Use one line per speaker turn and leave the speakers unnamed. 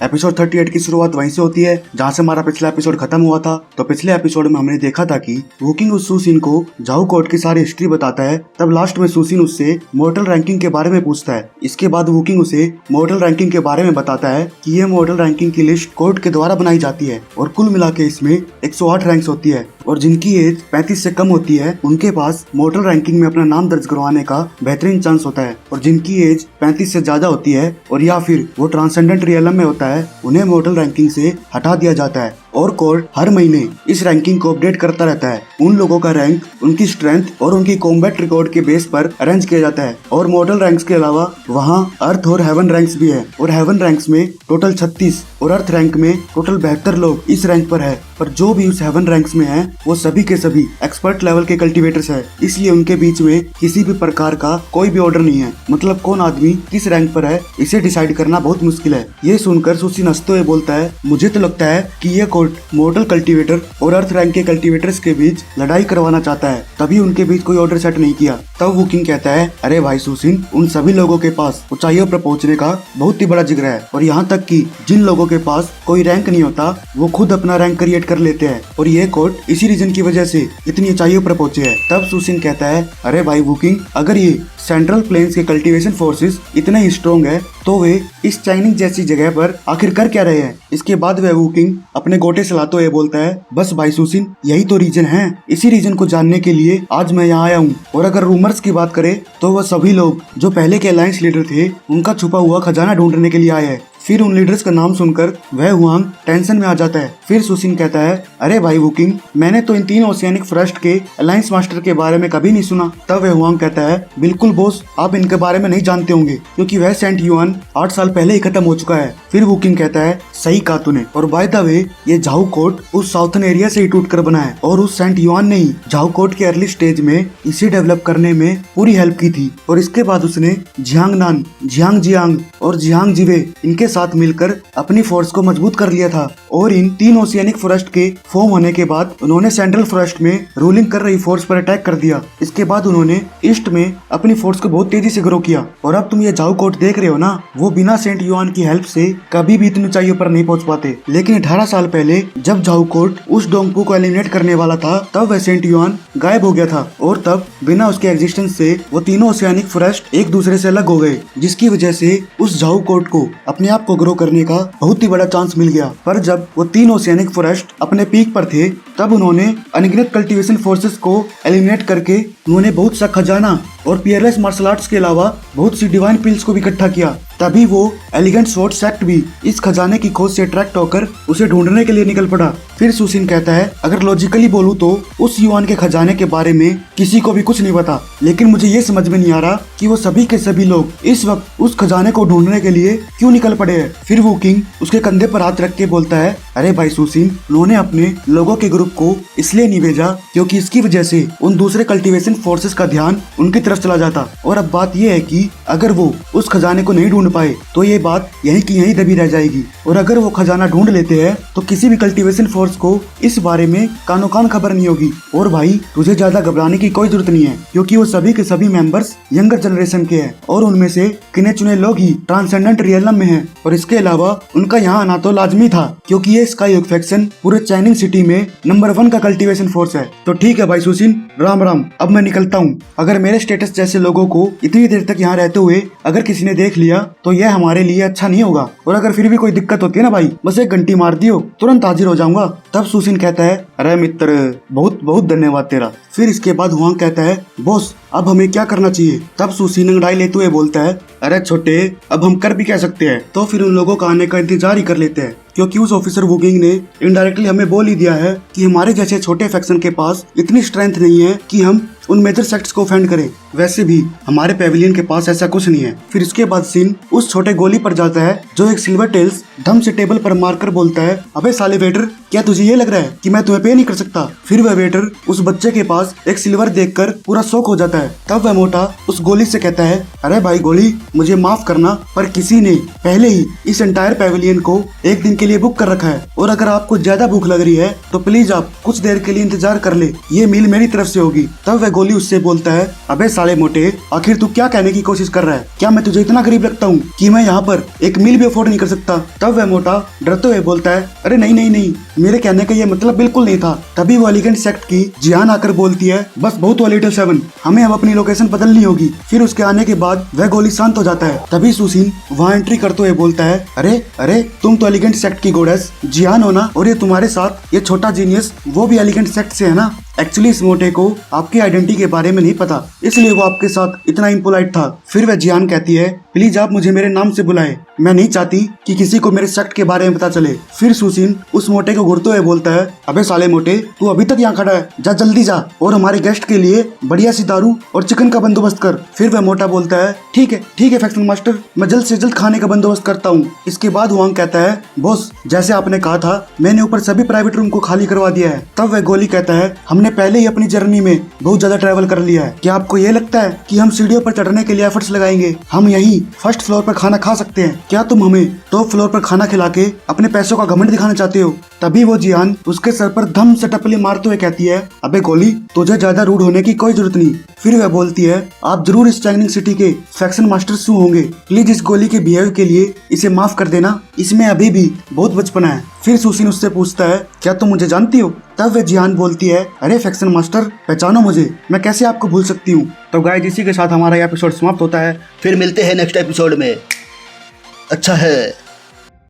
Episode 38 की शुरुआत वहीं से होती है जहां से हमारा पिछला एपिसोड खत्म हुआ था। तो पिछले एपिसोड में हमने देखा था कि वुकिंग उस सुसिन को झाऊ कोर्ट की सारी हिस्ट्री बताता है। तब लास्ट में सुसिन उससे मॉर्टल रैंकिंग के बारे में पूछता है। इसके बाद वुकिंग उसे मॉर्टल रैंकिंग के बारे में बताता है कि ये मॉर्टल रैंकिंग की लिस्ट कोर्ट के द्वारा बनाई जाती है और कुल मिला के इसमें 108 रैंक्स होती है और जिनकी एज 35 से कम होती है उनके पास मॉर्टल रैंकिंग में अपना नाम दर्ज करवाने का बेहतरीन चांस होता है और जिनकी एज 35 से ज्यादा होती है और या फिर वो ट्रांसेंडेंट रियलम में होता है उन्हें मॉर्टल रैंकिंग से हटा दिया जाता है। और कोर्ट हर महीने इस रैंकिंग को अपडेट करता रहता है। उन लोगों का रैंक उनकी स्ट्रेंथ और उनकी कॉम्बैट रिकॉर्ड के बेस पर अरेंज किया जाता है और मॉर्टल रैंक्स के अलावा वहाँ अर्थ और हेवन रैंक्स भी है और हेवन रैंक्स में टोटल 36 और अर्थ रैंक में टोटल 72 लोग इस रैंक पर है। पर जो भी उस हेवन रैंक्स में है वो सभी के सभी एक्सपर्ट लेवल के कल्टीवेटर्स है, इसलिए उनके बीच में किसी भी प्रकार का कोई भी ऑर्डर नहीं है। मतलब कौन आदमी किस रैंक पर है इसे डिसाइड करना बहुत मुश्किल है। ये सुनकर सुसिन हंसते हुए बोलता है, मुझे तो लगता है कि ये कोर्ट मॉर्टल कल्टीवेटर और अर्थ रैंक के कल्टीवेटर्स के बीच लड़ाई करवाना चाहता है, तभी उनके बीच कोई ऑर्डर सेट नहीं किया। तब वुकिंग कहता है, अरे भाई सुसिन, उन सभी लोगों के पास ऊंचाइयों पर पहुंचने का बहुत ही बड़ा जिगरा है और यहाँ तक कि जिन लोगों के पास कोई रैंक नहीं होता वो खुद अपना रैंक क्रिएट कर लेते हैं और ये कोर्ट इसी रीजन की वजह से इतनी ऊंचाइयों पर पहुंचे है। तब सुसिन कहता है, अरे भाई वुकिंग, अगर ये सेंट्रल प्लेन्स के कल्टीवेशन फोर्सेस इतने ही स्ट्रॉन्ग है तो वे इस चाइनिंग जैसी जगह पर आखिर कर क्या रहे हैं। इसके बाद वह वुकिंग अपने गोटे चलाते हुए बोलता है, बस भाई सुसिन, यही तो रीजन है। इसी रीजन को जानने के लिए आज मैं यहाँ आया हूँ। और अगर रूमर्स की बात करें तो वह सभी लोग जो पहले के अलायंस लीडर थे उनका छुपा हुआ खजाना ढूंढने के लिए आए हैं। फिर उन लीडर्स का नाम सुनकर वह हुआंग टेंशन में आ जाता है। फिर सुसिन कहता है, अरे भाई वुकिंग, मैंने तो इन 3 ओशियानिक फॉरेस्ट के अलायंस मास्टर के बारे में कभी नहीं सुना। तब वह हुआंग कहता है, बिल्कुल बॉस, आप इनके बारे में नहीं जानते होंगे क्योंकि वह सेंट युआन 8 साल पहले ही खत्म हो चुका है। फिर वुकिंग कहता है, सही कहा तूने, और बाय द वे ये झाऊ कोर्ट उस साउथर्न एरिया से ही टूट कर बना है और उस सेंट युआन ने ही झाऊ कोर्ट के अर्ली स्टेज में इसे डेवलप करने में पूरी हेल्प की थी और इसके बाद उसने जियांग नान, जियांग जियांग और जियांग जिवे इनके साथ मिलकर अपनी फोर्स को मजबूत कर लिया था। और इन 3 ओशियानिक फॉरेस्ट के फॉर्म होने के बाद उन्होंने सेंट्रल फॉरेस्ट में रूलिंग कर रही फोर्स पर अटैक कर दिया। इसके बाद उन्होंने ईस्ट में अपनी फोर्स को बहुत तेजी से ग्रो किया और अब तुम ये झाऊ कोर्ट देख रहे हो ना, वो बिना सेंट युआन की हेल्प से कभी भी इतनी ऊंचाइयों पर नहीं पहुंच पाते। लेकिन 18 साल पहले जब झाऊ कोर्ट उस डोंगपू को एलिमिनेट करने वाला था तब वह सेंट युआन गायब हो गया था और तब बिना उसके एग्जिस्टेंस से वो तीनों ओशियानिक फॉरेस्ट एक दूसरे से अलग हो गए, जिसकी वजह से उस झाऊ कोर्ट को अपने आप को ग्रो करने का बहुत ही बड़ा चांस मिल गया। पर जब वो 3 ओशियानिक फॉरेस्ट अपने पीक पर थे तब उन्होंने अनगिनत कल्टीवेशन फोर्सेस को एलिमिनेट करके उन्होंने बहुत सा खजाना और पियरलेस मार्शल आर्ट्स के अलावा बहुत सी डिवाइन पिल्स को भी इकट्ठा किया। तभी वो एलिगेंट स्वॉर्ड सेक्ट भी इस खजाने की खोज से अट्रैक्ट होकर उसे ढूंढने के लिए निकल पड़ा। फिर सुसिन कहता है, अगर लॉजिकली बोलूं तो उस युआन के खजाने के बारे में किसी को भी कुछ नहीं पता, लेकिन मुझे ये समझ में नहीं आ रहा कि वो सभी के सभी लोग इस वक्त उस खजाने को ढूंढने के लिए क्यों निकल पड़े हैं। फिर वुकिंग उसके कंधे पर हाथ रख के बोलता है, अरे भाई सुसिन, उन्होंने अपने लोगों के ग्रुप को इसलिए नहीं भेजा क्योंकि इसकी वजह से उन दूसरे कल्टीवेशन फोर्सेस का ध्यान उनकी तरफ चला जाता। और अब बात यह है कि अगर वो उस खजाने को नहीं ढूंढ पाए तो ये बात यहीं की यहीं दबी रह जाएगी और अगर वो खजाना ढूंढ लेते हैं तो किसी भी कल्टीवेशन फोर्स को इस बारे में कानो कान खबर नहीं होगी। और भाई तुझे ज्यादा घबराने की कोई जरूरत नहीं है क्योंकि वो सभी के सभी मेंबर्स यंगर जनरेशन के हैं और उनमें से गिने चुने लोग ही ट्रांसेंडेंट रियलम में हैं और इसके अलावा उनका यहाँ आना तो लाजमी था क्योंकि ये स्काई फैक्शन पूरे चाइनिंग सिटी में नंबर 1 का कल्टीवेशन फोर्स है। तो ठीक है भाई सुसिन, राम राम, अब मैं निकलता हूँ। अगर मेरे स्टेटस जैसे लोगों को इतनी देर तक यहाँ रहते हुए अगर किसी ने देख लिया तो यह हमारे लिए अच्छा नहीं होगा और अगर फिर भी कोई दिक्कत होती है ना भाई, बस 1 घंटी मार दियो, तुरंत हाजिर हो जाऊंगा। तब सुसिन कहता है, अरे मित्र, बहुत बहुत धन्यवाद तेरा। फिर इसके बाद हुआंग कहता है, बॉस अब हमें क्या करना चाहिए। तब सुसिन अंगड़ाई लेते हुए बोलता है, अरे छोटे, अब हम कर भी क्या सकते हैं, तो फिर उन लोगों का आने का इंतजार ही कर लेते हैं क्योंकि उस ऑफिसर वुकिंग ने इनडायरेक्टली हमें बोल ही दिया है कि हमारे जैसे छोटे फैक्शन के पास इतनी स्ट्रेंथ नहीं है कि हम उन मेजर सेक्ट्स को ऑफेंड करें। वैसे भी हमारे पेविलियन के पास ऐसा कुछ नहीं है। फिर इसके बाद सीन उस छोटे गोली पर जाता है जो एक सिल्वर टेल्स धम से टेबल पर मारकर बोलता है, अबे साले वेटर, क्या तुझे ये लग रहा है कि मैं तुम्हें पे नहीं कर सकता। फिर वह वेटर उस बच्चे के पास एक सिल्वर देखकर पूरा शॉक हो जाता है। तब वह मोटा उस गोली से कहता है, अरे भाई गोली, मुझे माफ करना पर किसी ने पहले ही इस एंटायर पेविलियन को 1 दिन के लिए बुक कर रखा है और अगर आपको ज्यादा भूख लग रही है तो प्लीज आप कुछ देर के लिए इंतजार कर ले, ये मील मेरी तरफ से होगी। तब वह गोली उससे बोलता है, अबे साले मोटे, आखिर तू क्या कहने की कोशिश कर रहा है? क्या मैं तुझे इतना गरीब लगता हूँ कि मैं यहाँ पर एक मील भी अफोर्ड नहीं कर सकता? तब वह मोटा डरते हुए बोलता है, अरे नहीं नहीं नहीं, मेरे कहने का ये मतलब बिल्कुल नहीं था। तभी वो एलिगेंट सेक्ट की जियान आकर बोलती है, बस बहुत हुआ लिटिल 7, हमें अब अपनी लोकेशन बदलनी होगी। फिर उसके आने के बाद वह गोली शांत हो जाता है। तभी सुशीन वहाँ एंट्री करते हुए बोलता है, अरे अरे, तुम तो एलिगेंट सेक्ट की गोडेस जियान हो ना? और ये तुम्हारे साथ ये छोटा जीनियस वो भी एलिगेंट सेक्ट से है ना? एक्चुअली इस मोटे को आपकी आइडेंटिटी के बारे में नहीं पता, इसलिए वो आपके साथ इतना इम्पोलाइट था। फिर वह जियान कहती है, प्लीज आप मुझे मेरे नाम से बुलाए, मैं नहीं चाहती कि किसी को मेरे सेक्ट के बारे में पता चले। फिर सुशीन उस मोटे को घूरते हुए बोलता है, अबे साले मोटे, तू अभी तक यहाँ खड़ा है? जा जल्दी जा और हमारे गेस्ट के लिए बढ़िया सी दारू और चिकन का बंदोबस्त कर। फिर वह मोटा बोलता है, ठीक है फैक्शन मास्टर, मैं जल्द से जल्द खाने का बंदोबस्त करता हूँ। इसके बाद हुआंग कहता है, बॉस जैसे आपने कहा था, मैंने ऊपर सभी प्राइवेट रूम को खाली करवा दिया है। तब वह गोली कहता है, हमने पहले ही अपनी जर्नी में बहुत ज्यादा ट्रैवल कर लिया है। क्या आपको ये लगता है कि हम सीढ़ियों पर चढ़ने के लिए एफर्ट्स लगाएंगे? हम यहीं फर्स्ट फ्लोर पर खाना खा सकते हैं। क्या तुम हमें टॉप फ्लोर पर खाना खिला के अपने पैसों का घमंड दिखाना चाहते हो? तभी वो जियान उसके सर पर धम से टपली मारते हुए कहती है, अबे गोली, तुझे ज्यादा रूड होने की कोई जरूरत नहीं। फिर वह बोलती है, आप जरूर इस चाइनिंग सिटी के फैक्शन मास्टर शू होंगे, प्लीज इस गोली के बिहेव के लिए इसे माफ कर देना, इसमें अभी भी बहुत बचपना है। फिर सुशीन उससे पूछता है, क्या तुम मुझे जानती हो? तब वह जियान बोलती है, अरे फैक्शन मास्टर, पहचानो मुझे, मैं कैसे आपको भूल सकती हूँ। तो गाइस, इसी के साथ हमारा एपिसोड समाप्त होता है।
फिर मिलते हैं नेक्स्ट एपिसोड में। अच्छा है।